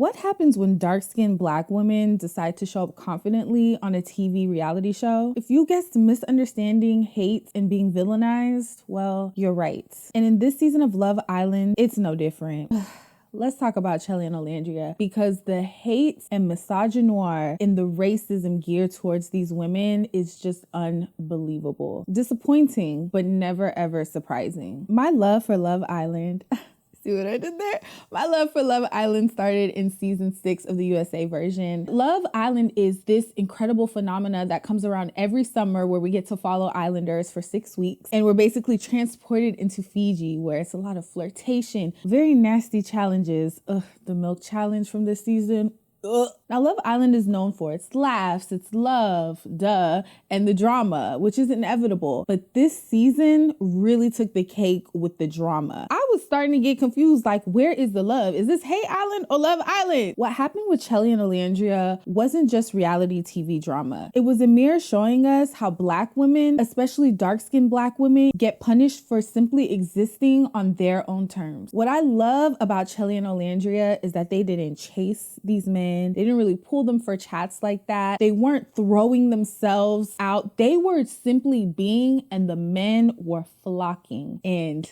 What happens when dark-skinned Black women decide to show up confidently on a TV reality show? If you guessed misunderstanding, hate, and being villainized, well, you're right. And in this season of Love Island, it's no different. Let's talk about Chelley and Olandria, because the hate and misogynoir in the racism geared towards these women is just unbelievable. Disappointing, but never ever surprising. My love for Love Island... See what I did there? My love for Love Island started in season 6 of the USA version. Love Island is this incredible phenomena that comes around every summer where we get to follow islanders for 6 weeks. And we're basically transported into Fiji, where it's a lot of flirtation, very nasty challenges. Ugh, the milk challenge from this season. Ugh. Now, Love Island is known for its laughs, its love, duh, and the drama, which is inevitable. But this season really took the cake with the drama. I was starting to get confused, like, where is the love? Is this Hate Island or Love Island? What happened with Chelley and Olandria wasn't just reality TV drama. It was a mirror showing us how Black women, especially dark-skinned Black women, get punished for simply existing on their own terms. What I love about Chelley and Olandria is that they didn't chase these men. They didn't really pull them for chats like that. They weren't throwing themselves out. They were simply being, and the men were flocking. And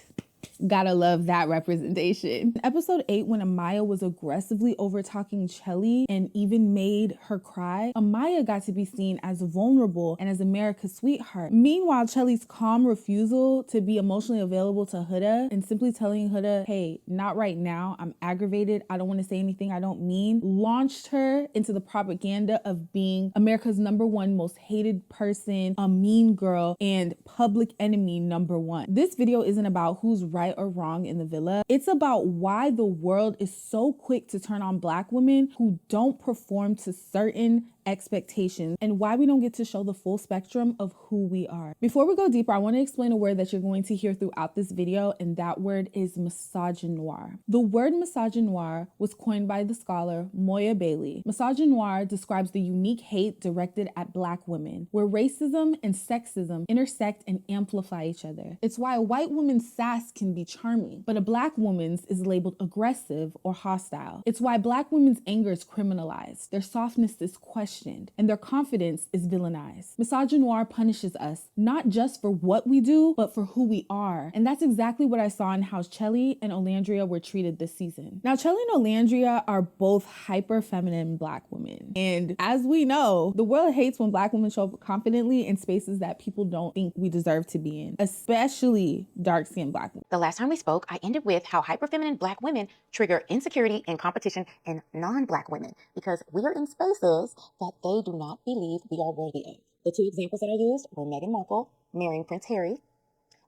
gotta love that representation. In episode 8, when Amaya was aggressively over-talking Chelley and even made her cry, Amaya got to be seen as vulnerable and as America's sweetheart. Meanwhile, Chelley's calm refusal to be emotionally available to Huda and simply telling Huda, hey, not right now, I'm aggravated, I don't want to say anything I don't mean, launched her into the propaganda of being America's #1 most hated person, a mean girl, and public enemy #1. This video isn't about who's right or wrong in the villa. It's about why the world is so quick to turn on Black women who don't perform to certain expectations, and why we don't get to show the full spectrum of who we are. Before we go deeper, I want to explain a word that you're going to hear throughout this video, and that word is misogynoir. The word misogynoir was coined by the scholar Moya Bailey. Misogynoir describes the unique hate directed at Black women, where racism and sexism intersect and amplify each other. It's why a white woman's sass can be charming, but a Black woman's is labeled aggressive or hostile. It's why Black women's anger is criminalized, their softness is questioned, and their confidence is villainized. Misogynoir punishes us, not just for what we do, but for who we are. And that's exactly what I saw in how Chelley and Olandria were treated this season. Now, Chelley and Olandria are both hyper feminine Black women. And as we know, the world hates when Black women show up confidently in spaces that people don't think we deserve to be in, especially dark-skinned Black women. The last time we spoke, I ended with how hyper-feminine Black women trigger insecurity and competition in non-Black women because we are in spaces that they do not believe we are worthy of. The 2 examples that I used were Meghan Markle marrying Prince Harry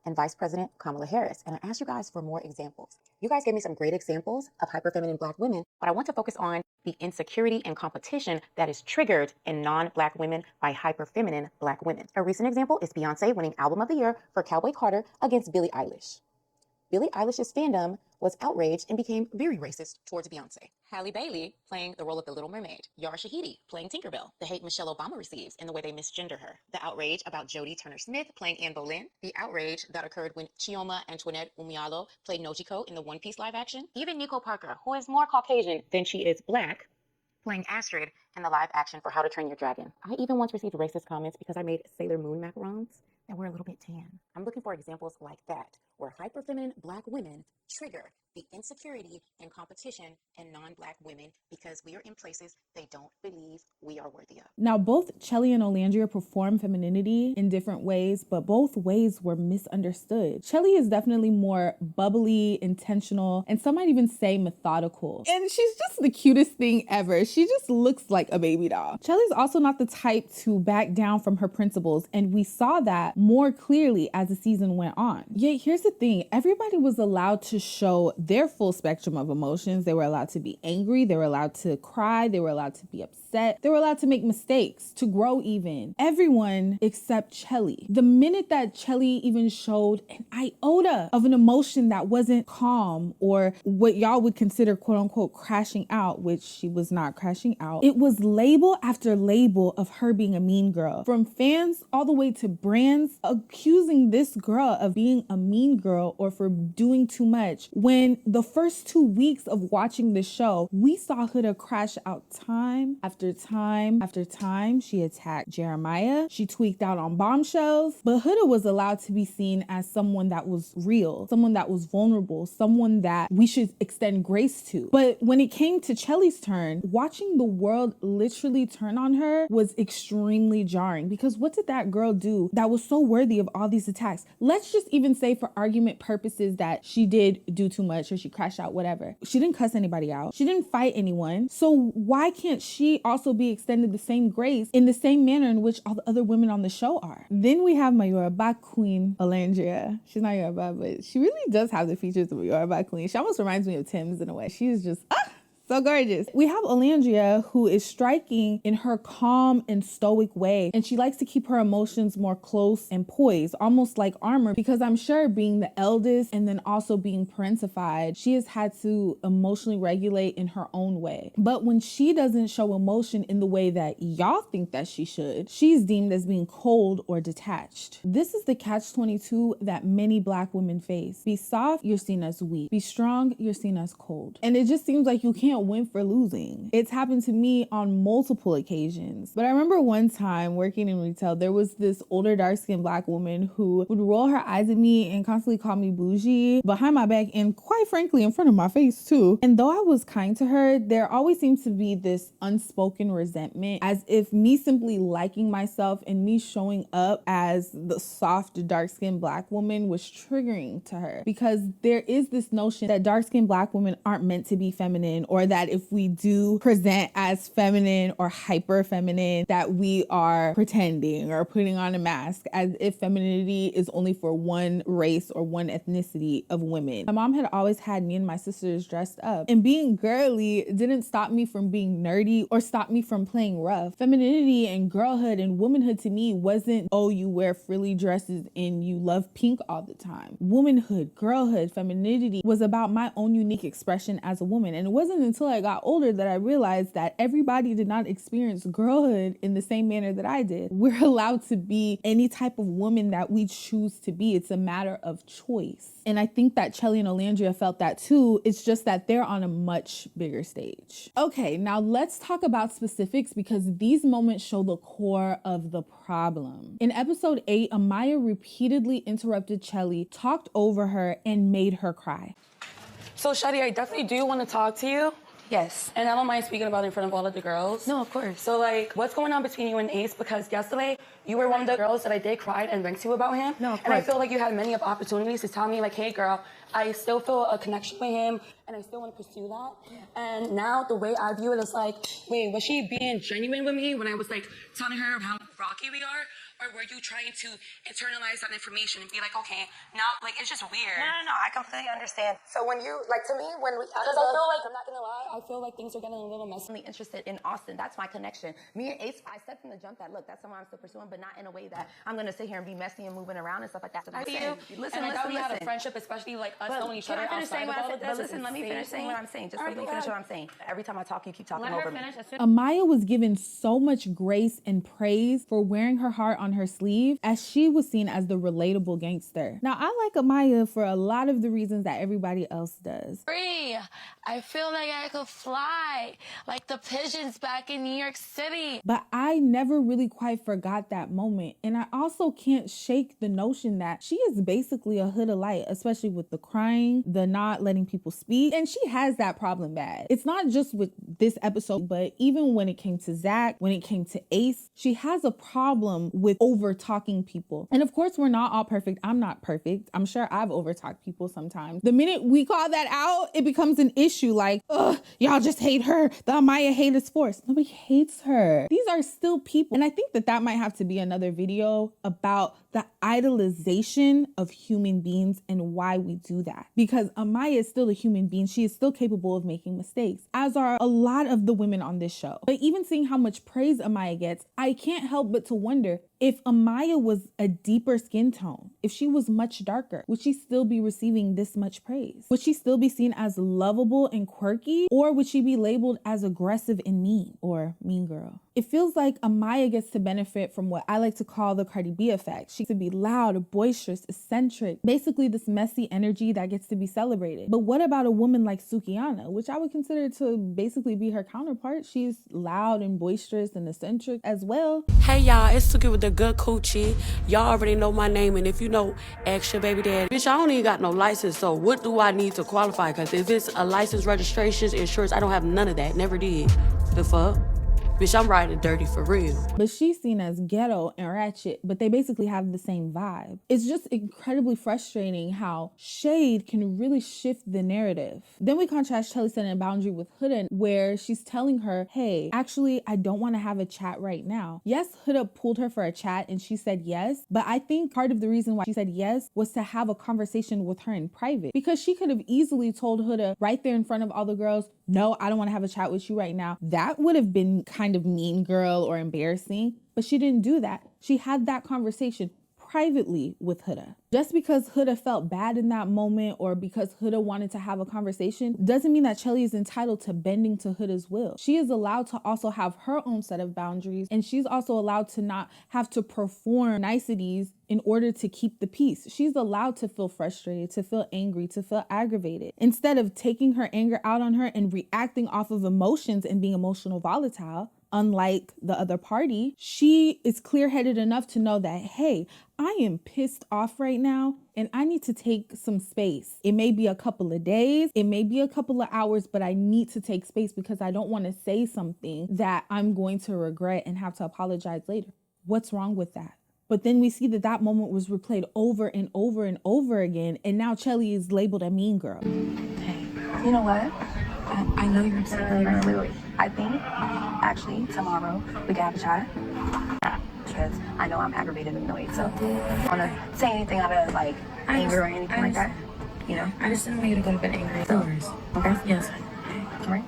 and Vice President Kamala Harris. And I asked you guys for more examples. You guys gave me some great examples of hyper-feminine Black women, but I want to focus on the insecurity and competition that is triggered in non-Black women by hyper-feminine Black women. A recent example is Beyonce winning Album of the Year for Cowboy Carter against Billie Eilish. Billie Eilish's fandom was outraged and became very racist towards Beyonce. Halle Bailey playing the role of the Little Mermaid. Yara Shahidi playing Tinkerbell. The hate Michelle Obama receives in the way they misgender her. The outrage about Jodie Turner-Smith playing Anne Boleyn. The outrage that occurred when Chioma Antoinette Umialo played Nojiko in the One Piece live action. Even Nico Parker, who is more Caucasian than she is Black, playing Astrid in the live action for How to Train Your Dragon. I even once received racist comments because I made Sailor Moon macarons that were a little bit tan. I'm looking for examples like that, where hyper-feminine Black women trigger the insecurity and competition in non-Black women because we are in places they don't believe we are worthy of. Now, both Chelley and Olandria perform femininity in different ways, but both ways were misunderstood. Chelley is definitely more bubbly, intentional, and some might even say methodical. And she's just the cutest thing ever. She just looks like a baby doll. Chelley's also not the type to back down from her principles, and we saw that more clearly as the season went on. Yet here's the thing, everybody was allowed to show their full spectrum of emotions. They were allowed to be angry, they were allowed to cry, they were allowed to be upset, they were allowed to make mistakes, to grow even. Everyone except Chelley. The minute that Chelley even showed an iota of an emotion that wasn't calm or what y'all would consider quote unquote crashing out, which she was not crashing out, it was label after label of her being a mean girl. From fans all the way to brands accusing this girl of being a mean girl or for doing too much. When the first 2 weeks of watching the show, we saw Huda crash out time after time after time. She attacked Jeremiah. She tweaked out on bombshells. But Huda was allowed to be seen as someone that was real, someone that was vulnerable, someone that we should extend grace to. But when it came to Chelley's turn, watching the world literally turn on her was extremely jarring, because what did that girl do that was so worthy of all these attacks? Let's just even say for argument purposes that she did do too much or she crashed out, whatever. She didn't cuss anybody out. She didn't fight anyone. So why can't she also be extended the same grace in the same manner in which all the other women on the show are? Then we have my Yoruba queen, Olandria. She's not Yoruba, but she really does have the features of a Yoruba queen. She almost reminds me of Tim's in a way. She's just, so gorgeous. We have Olandria, who is striking in her calm and stoic way, and she likes to keep her emotions more close and poised, almost like armor, because I'm sure being the eldest and then also being parentified, she has had to emotionally regulate in her own way. But when she doesn't show emotion in the way that y'all think that she should, she's deemed as being cold or detached. This is the catch-22 that many Black women face. Be soft, you're seen as weak. Be strong, you're seen as cold. And it just seems like you can't win for losing. It's happened to me on multiple occasions. But I remember one time working in retail, there was this older dark-skinned Black woman who would roll her eyes at me and constantly call me bougie behind my back, and quite frankly in front of my face too. And though I was kind to her, there always seemed to be this unspoken resentment, as if me simply liking myself and me showing up as the soft dark-skinned Black woman was triggering to her, because there is this notion that dark-skinned Black women aren't meant to be feminine, or that if we do present as feminine or hyper feminine, that we are pretending or putting on a mask, as if femininity is only for one race or one ethnicity of women. My mom had always had me and my sisters dressed up, and being girly didn't stop me from being nerdy or stop me from playing rough. Femininity and girlhood and womanhood to me wasn't, oh, you wear frilly dresses and you love pink all the time. Womanhood, girlhood, femininity was about my own unique expression as a woman. And it wasn't until I got older that I realized that everybody did not experience girlhood in the same manner that I did. We're allowed to be any type of woman that we choose to be. It's a matter of choice. And I think that Chelley and Olandria felt that too. It's just that they're on a much bigger stage. Okay, now let's talk about specifics, because these moments show the core of the problem. In episode 8, Amaya repeatedly interrupted Chelley, talked over her, and made her cry. So, Shadi, I definitely do want to talk to you. Yes. And I don't mind speaking about it in front of all of the girls. No, of course. So, like, what's going on between you and Ace? Because yesterday, you were one of the girls that I did cry and went to about him. No, of course. And I feel like you had many opportunities to tell me, like, hey, girl, I still feel a connection with him, and I still want to pursue that. Yeah. And now the way I view it is like, wait, was she being genuine with me when I was, like, telling her how rocky we are? Or were you trying to internalize that information and be like, okay, now, like, it's just weird. No, I completely understand. So when you, like, to me, when we... Because I feel like, I'm not going to lie, I feel like things are getting a little messy. I'm really interested in Austin. That's my connection. Me and Ace, I said from the jump that, look, that's someone I'm still pursuing, but not in a way that I'm going to sit here and be messy and moving around and stuff like that. So Listen, and I thought we had a friendship, especially, like, us knowing each other outside of all of this. But listen, let me finish saying what I'm saying. Just let me finish what I'm saying. Every time I talk, you keep talking over me. Amaya was given so much grace and praise for wearing her heart on her sleeve, as she was seen as the relatable gangster. Now, I like Amaya for a lot of the reasons that everybody else does. Free. I feel like I could fly like the pigeons back in New York City. But I never really quite forgot that moment. And I also can't shake the notion that she is basically a Huda light, especially with the crying, the not letting people speak. And she has that problem bad. It's not just with this episode, but even when it came to Zach, when it came to Ace, she has a problem with over talking people. And of course, we're not all perfect. I'm not perfect. I'm sure I've overtalked people sometimes. The minute we call that out, it becomes an issue, like, ugh, y'all just hate her. The Amaya hate is forced. Nobody hates her. These are still people. And I think that that might have to be another video about the idolization of human beings and why we do that. Because Amaya is still a human being. She is still capable of making mistakes, as are a lot of the women on this show. But even seeing how much praise Amaya gets, I can't help but to wonder, if Amaya was a deeper skin tone, if she was much darker, would she still be receiving this much praise? Would she still be seen as lovable and quirky? Or would she be labeled as aggressive and mean, or mean girl? It feels like Amaya gets to benefit from what I like to call the Cardi B effect. She gets to be loud, boisterous, eccentric, basically this messy energy that gets to be celebrated. But what about a woman like Sukihana, which I would consider to basically be her counterpart? She's loud and boisterous and eccentric as well. Hey y'all, it's Suki with the good coochie. Y'all already know my name, and if you know, ask your baby dad. Bitch, I don't even got no license, so what do I need to qualify? Because if it's a license, registrations, insurance, I don't have none of that. Never did. The fuck? Bitch, I'm riding dirty for real. But she's seen as ghetto and ratchet, but they basically have the same vibe. It's just incredibly frustrating how shade can really shift the narrative. Then we contrast Chelley setting a boundary with Huda, where she's telling her, hey, actually, I don't want to have a chat right now. Yes, Huda pulled her for a chat and she said yes, but I think part of the reason why she said yes was to have a conversation with her in private, because she could have easily told Huda right there in front of all the girls, no, I don't want to have a chat with you right now. That would have been kind of mean girl or embarrassing, but she didn't do that. She had that conversation privately with Huda. Just because Huda felt bad in that moment or because Huda wanted to have a conversation doesn't mean that Chelley is entitled to bending to Huda's will. She is allowed to also have her own set of boundaries, and she's also allowed to not have to perform niceties in order to keep the peace. She's allowed to feel frustrated, to feel angry, to feel aggravated. Instead of taking her anger out on her and reacting off of emotions and being emotional volatile, unlike the other party, she is clear-headed enough to know that, hey, I am pissed off right now and I need to take some space. It may be a couple of days, it may be a couple of hours, but I need to take space because I don't want to say something that I'm going to regret and have to apologize later. What's wrong with that? But then we see that that moment was replayed over and over and over again, and now Chelley is labeled a mean girl. Hey, you know what? I know you're upset earlier. I think, actually, tomorrow we can have a chat. Because I know I'm aggravated and annoyed, so I don't want to say anything out of, like, anger or anything like that. You know? I just didn't want you to go to bed angry. So, okay? Yes. All right.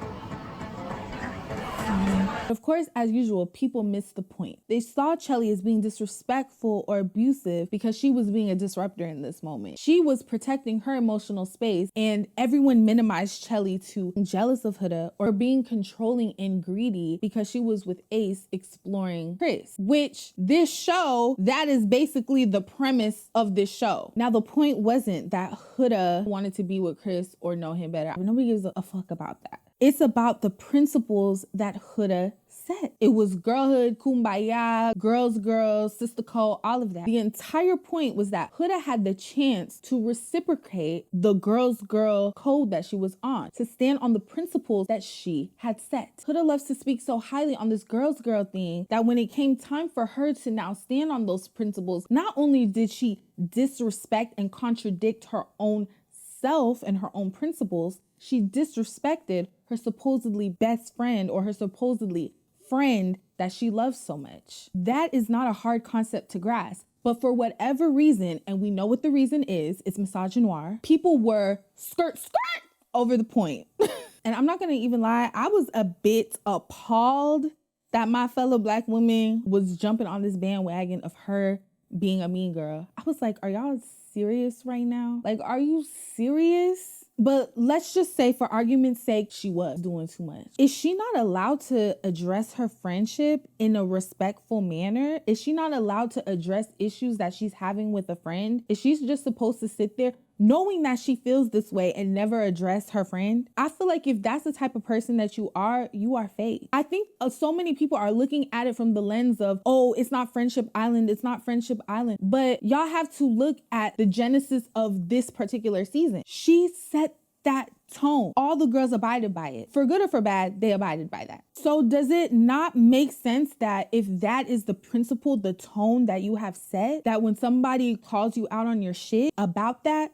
Of course, as usual, people missed the point. They saw Chelley as being disrespectful or abusive because she was being a disruptor in this moment. She was protecting her emotional space, and everyone minimized Chelley to being jealous of Huda or being controlling and greedy because she was with Ace exploring Chris, which this show, that is basically the premise of this show. Now, the point wasn't that Huda wanted to be with Chris or know him better. Nobody gives a fuck about that. It's about the principles that Huda set. It was girlhood, kumbaya, girls, sister code, all of that. The entire point was that Huda had the chance to reciprocate the girl code that she was on, to stand on the principles that she had set. Huda loves to speak so highly on this girl thing that when it came time for her to now stand on those principles, not only did she disrespect and contradict her own self and her own principles, she disrespected her supposedly best friend or her supposedly friend that she loves so much. That is not a hard concept to grasp. But for whatever reason, and we know what the reason is, it's misogynoir, people were skirt over the point. And I'm not gonna even lie, I was a bit appalled that my fellow Black woman was jumping on this bandwagon of her being a mean girl. I was like, are y'all serious right now? Like, are you serious? But let's just say, for argument's sake, she was doing too much. Is she not allowed to address her friendship in a respectful manner? Is she not allowed to address issues that she's having with a friend? Is she just supposed to sit there knowing that she feels this way and never address her friend? I feel like if that's the type of person that you are fake. I think so many people are looking at it from the lens of, oh, it's not Friendship Island, it's not Friendship Island. But y'all have to look at the genesis of this particular season. She set that tone. All the girls abided by it. For good or for bad, they abided by that. So does it not make sense that if that is the principle, the tone that you have set, that when somebody calls you out on your shit about that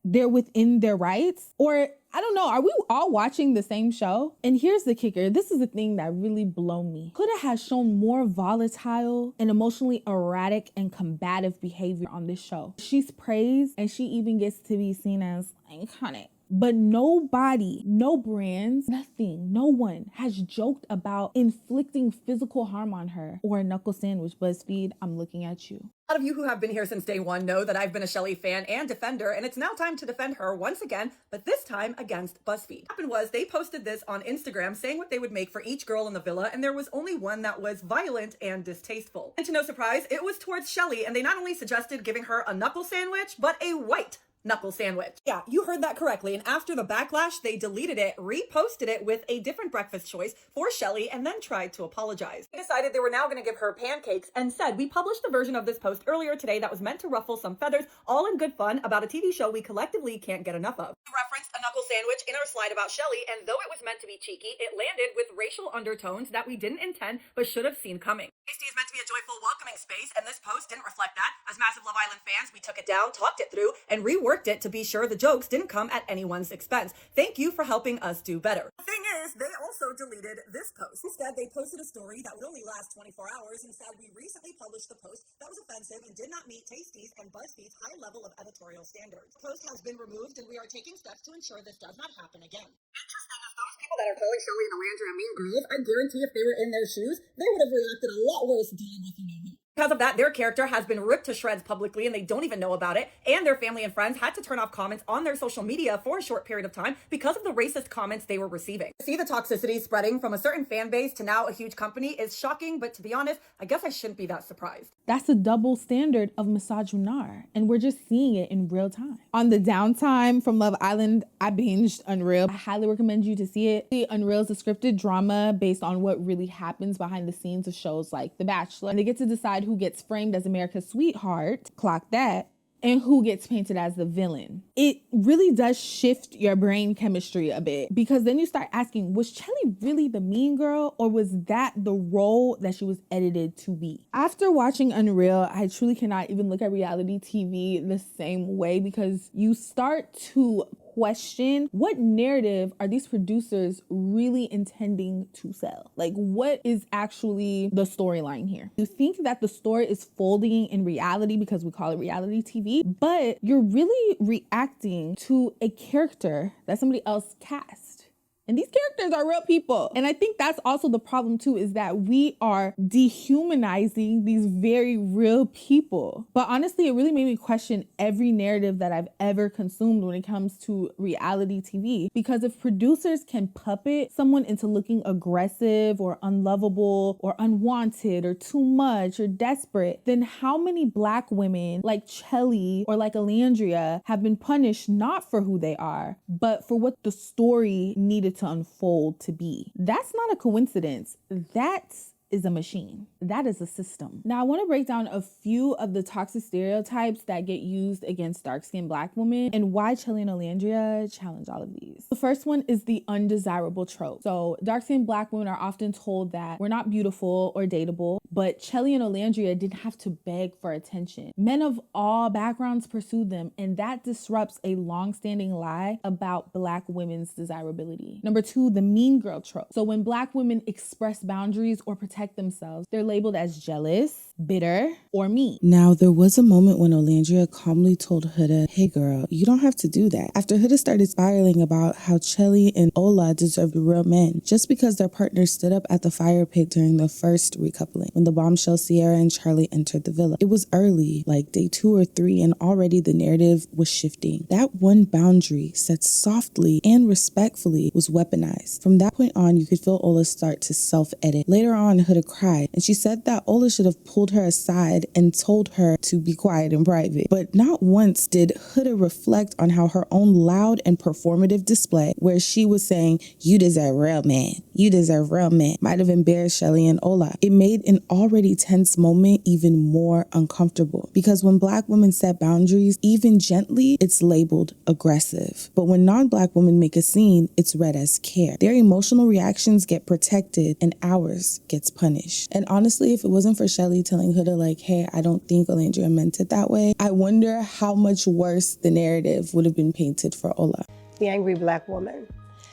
they're within their rights? Or I don't know, are we all watching the same show? And here's the kicker. This is the thing that really blew me. Huda has shown more volatile and emotionally erratic and combative behavior on this show. She's praised and she even gets to be seen as iconic. But nobody, no brands, nothing, no one has joked about inflicting physical harm on her or a knuckle sandwich. BuzzFeed, I'm looking at you. A lot of you who have been here since day one know that I've been a Chelley fan and defender, and it's now time to defend her once again, but this time against BuzzFeed. What happened was they posted this on Instagram saying what they would make for each girl in the villa, and there was only one that was violent and distasteful. And to no surprise, it was towards Chelley, and they not only suggested giving her a knuckle sandwich, but a white knuckle sandwich. Yeah, you heard that correctly. And after the backlash, they deleted it, reposted it with a different breakfast choice for Chelley, and then tried to apologize. They decided they were now going to give her pancakes and said, "We published a version of this post earlier today that was meant to ruffle some feathers, all in good fun, about a TV show we collectively can't get enough of." We referenced a knuckle sandwich in our slide about Chelley, and though it was meant to be cheeky, it landed with racial undertones that we didn't intend but should have seen coming. Tasty is meant to be a joyful, welcoming space, and this post didn't reflect that. As massive Love Island fans, we took it down, talked it through, and reworked it to be sure the jokes didn't come at anyone's expense. Thank you for helping us do better. The thing is, they also deleted this post. Instead, they posted a story that would only last 24 hours and said, "We recently published the post that was offensive and did not meet Tasty's and BuzzFeed's high level of editorial standards. The post has been removed, and we are taking steps to ensure this does not happen again." Interesting is those people that are calling Chelley and Olandria mean girls, I guarantee if they were in their shoes, they would have reacted a lot worse dealing with you. Because of that, their character has been ripped to shreds publicly and they don't even know about it. And their family and friends had to turn off comments on their social media for a short period of time because of the racist comments they were receiving. To see the toxicity spreading from a certain fan base to now a huge company is shocking, but to be honest, I guess I shouldn't be that surprised. That's the double standard of Misogynoir, and we're just seeing it in real time. On the downtime from Love Island, I binged Unreal. I highly recommend you to see it. Unreal is a scripted drama based on what really happens behind the scenes of shows like The Bachelor, and they get to decide who gets framed as America's sweetheart, clock that, and who gets painted as the villain. It really does shift your brain chemistry a bit, because then you start asking, was Chelley really the mean girl, or was that the role that she was edited to be? After watching Unreal, I truly cannot even look at reality TV the same way, because you start to question, what narrative are these producers really intending to sell? Like, what is actually the storyline here? You think that the story is folding in reality because we call it reality TV, but you're really reacting to a character that somebody else cast. And these characters are real people. And I think that's also the problem too, is that we are dehumanizing these very real people. But honestly, it really made me question every narrative that I've ever consumed when it comes to reality TV. Because if producers can puppet someone into looking aggressive or unlovable or unwanted or too much or desperate, then how many Black women like Chelley or like Olandria have been punished not for who they are, but for what the story needed to unfold to be? That's not a coincidence. That's is a machine. That is a system. Now, I want to break down a few of the toxic stereotypes that get used against dark-skinned Black women and why Chelley and Olandria challenge all of these. The first one is the undesirable trope. So dark-skinned Black women are often told that we're not beautiful or dateable, but Chelley and Olandria didn't have to beg for attention. Men of all backgrounds pursued them, and that disrupts a long-standing lie about Black women's desirability. Number two, the mean girl trope. So when Black women express boundaries or protect themselves, they're labeled as jealous, bitter, or mean. Now, there was a moment when Olandria calmly told Huda, "Hey girl, you don't have to do that." After Huda started spiraling about how Chelley and Ola deserved real men just because their partners stood up at the fire pit during the first recoupling, when the bombshell Sierra and Charlie entered the villa. It was early, like day 2 or 3, and already the narrative was shifting. That one boundary, set softly and respectfully, was weaponized. From that point on, you could feel Ola start to self-edit. Later on, Huda cried, and she said that Ola should have pulled her aside and told her to be quiet in private. But not once did Huda reflect on how her own loud and performative display, where she was saying, "You deserve real man, you deserve real man," might have embarrassed Chelley and Ola. It made an already tense moment even more uncomfortable, because when Black women set boundaries, even gently, it's labeled aggressive. But when non-Black women make a scene, it's read as care. Their emotional reactions get protected and ours gets punished. And honestly, if it wasn't for Chelley telling Huda, like, "Hey, I don't think Olandria meant it that way," I wonder how much worse the narrative would have been painted for Ola. The angry Black woman.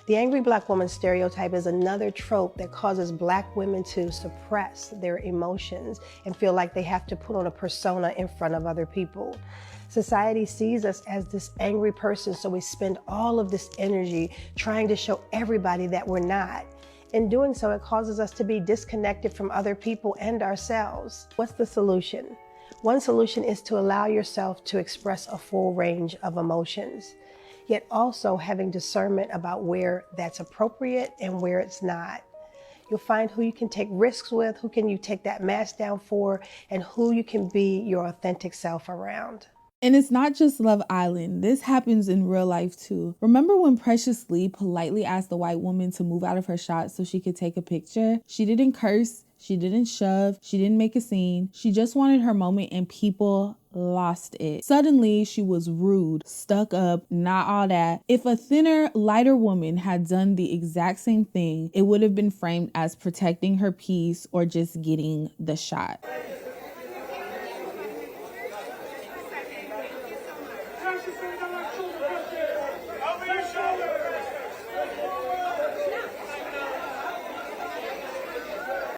The angry Black woman stereotype is another trope that causes Black women to suppress their emotions and feel like they have to put on a persona in front of other people. Society sees us as this angry person, so we spend all of this energy trying to show everybody that we're not. In doing so, it causes us to be disconnected from other people and ourselves. What's the solution? One solution is to allow yourself to express a full range of emotions, yet also having discernment about where that's appropriate and where it's not. You'll find who you can take risks with, who can you take that mask down for, and who you can be your authentic self around. And it's not just Love Island. This happens in real life too. Remember when Precious Lee politely asked the white woman to move out of her shot so she could take a picture? She didn't curse. She didn't shove. She didn't make a scene. She just wanted her moment and people lost it. Suddenly, she was rude, stuck up, not all that. If a thinner, lighter woman had done the exact same thing, it would have been framed as protecting her peace or just getting the shot.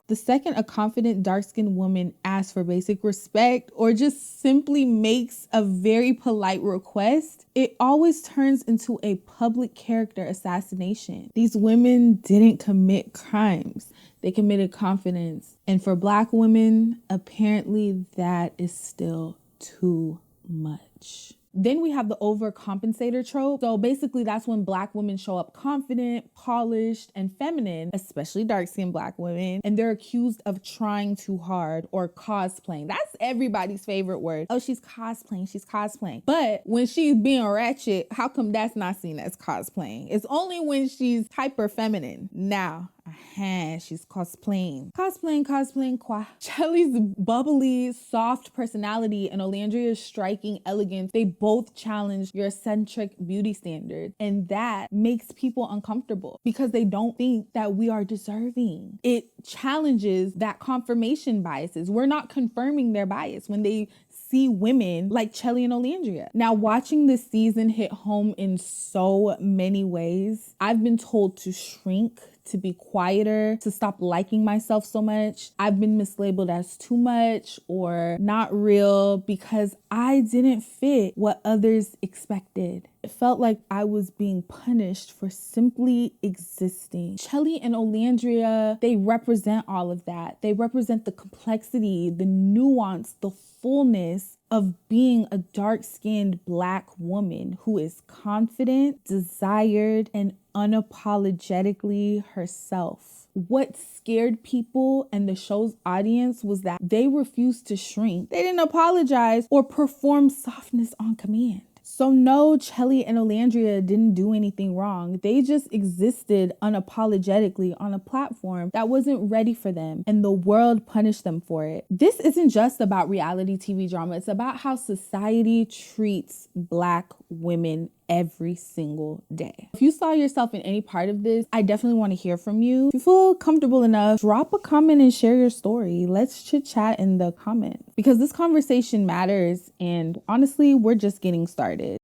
The second a confident dark-skinned woman asks for basic respect or just simply makes a very polite request, it always turns into a public character assassination. These women didn't commit crimes. They committed confidence. And for Black women, apparently that is still too much. Then we have the overcompensator trope. So basically that's when Black women show up confident, polished, and feminine, especially dark-skinned Black women, and they're accused of trying too hard or cosplaying. That's everybody's favorite word. Oh, she's cosplaying. But when she's being ratchet, how come that's not seen as cosplaying? It's only when she's hyper feminine. Now, she's cosplaying. Chelley's bubbly, soft personality and Olandria's striking elegance, they both challenge your eccentric beauty standards. And that makes people uncomfortable because they don't think that we are deserving. It challenges that confirmation biases. We're not confirming their bias when they see women like Chelley and Olandria. Now, watching this season hit home in so many ways. I've been told to shrink, to be quieter, to stop liking myself so much. I've been mislabeled as too much or not real because I didn't fit what others expected. It felt like I was being punished for simply existing. Chelley and Olandria, they represent all of that. They represent the complexity, the nuance, the fullness of being a dark-skinned Black woman who is confident, desired, and unapologetically herself. What scared people and the show's audience was that they refused to shrink. They didn't apologize or perform softness on command. So no, Chelley and Olandria didn't do anything wrong. They just existed unapologetically on a platform that wasn't ready for them, and the world punished them for it. This isn't just about reality TV drama. It's about how society treats Black women every single day. If you saw yourself in any part of this, I definitely want to hear from you. If you feel comfortable enough, drop a comment and share your story. Let's chit chat in the comments because this conversation matters, and honestly, we're just getting started.